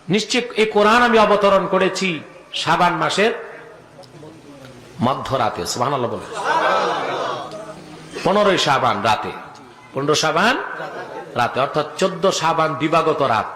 নিশ্চয় এই কোরআন আমি অবতরণ করেছি শাবান মাসের মধ্যরাতে। সুবহানাল্লাহ বলে। 15 শাবান রাতে, 15 শাবান রাতে, অর্থাৎ 14 শাবান দিবাগত রাত।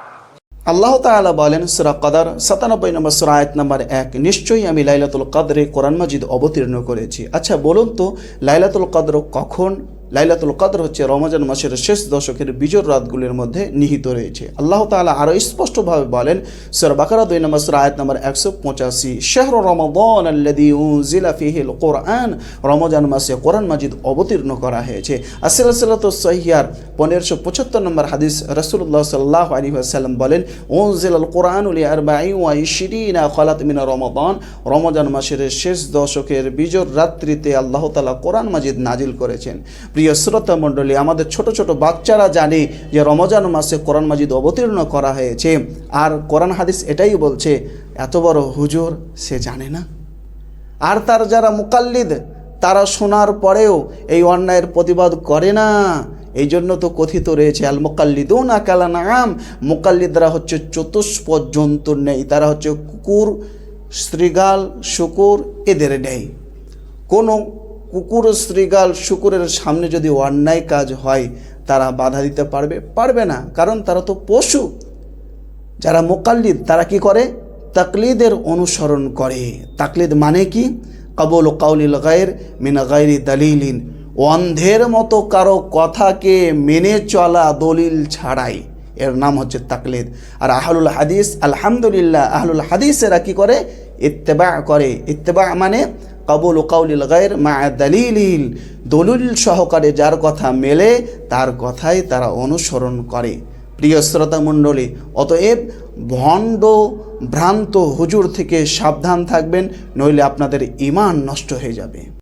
আল্লাহ তাআলা বলেন সূরা কদর 97 নম্বর সূরা আয়াত নম্বর 1, নিশ্চয়ই আমি লাইলাতুল কদরে কোরআন মাজিদ অবতীর্ণ করেছি। আচ্ছা বলুন তো লাইলাতুল কদর কখন? লাইলাতুল কদর হচ্ছে রমজান মাসের শেষ দশকের বিজোড় রাতগুলির মধ্যে নিহিত রয়েছে। আল্লাহ তাআলা আরো স্পষ্টভাবে বলেন সূরা বাকারা 2 নম্বর সূরা আয়াত নম্বর 185, শাহরু রমাদান আল্লাযী উনজিলা ফীহিল কুরআন, রমজান মাসে কোরআন মাজিদ অবতীর্ণ করা হয়েছে। সিলসিলাতুস সহিহার 1575 নম্বর হাদিস রাসূলুল্লাহ সাল্লাল্লাহু আলাইহি ওয়াসাল্লাম বলেন উনজিলাল কুরআনু লি 24 খালাত মিন রমাদান, রমজান মাসের শেষ দশকের বিজোড় রাত্রিতে আল্লাহ তাআলা কোরআন মাজিদ নাজিল করেছেন। প্রিয় শ্রোতা মণ্ডলী, আমাদের ছোট ছোট বাচ্চারা জানে যে রমজান মাসে কোরআন মাজিদ অবতীর্ণ করা হয়েছে, আর কোরআন হাদিস এটাই বলছে। এত বড় হুজুর সে জানে না। আর তার যারা মুকাল্লিদ তারা শোনার পরেও এই অন্যায়ের প্রতিবাদ করে না। এই জন্য তো কথিত রয়েছে আল মুকাল্লিদুনা কাল আনআম, মুকাল্লিদরা হচ্ছে চতুষ্পদ জন্তুর নেই, তারা হচ্ছে কুকুর, শৃগাল, শুকুর এদের নেই। কোনো কুকুর, শৃগাল, শুকুরের সামনে যদি অন্যায় কাজ হয় তারা বাধা দিতে পারবে না, কারণ তারা তো পশু। যারা মুকাল্লিদ তারা কি করে? তাকলিদের অনুসরণ করে। তাকলিদ মানে কি? কাবুল কাউলিল গায়র মিন গায়রি দালিলিন, অন্ধের মতো কারো কথাকে মেনে চলা দলিল ছাড়াই, এর নাম হচ্ছে তাকলিদ। আর আহলুল হাদিস, আলহামদুলিল্লাহ আহলুল হাদিসেরা কি করে? ইত্তেবা করে। ইত্তেবা মানে কাবুল কাউলিল গায়র মা দালিলিল, দলিল সহকারে যার কথা মেলে তার কথাই তারা অনুসরণ করে। প্রিয় শ্রোতা মণ্ডলী, অতএব ভণ্ড ভ্রান্ত হুজুর থেকে সাবধান থাকবেন, নইলে আপনাদের ঈমান নষ্ট হয়ে যাবে।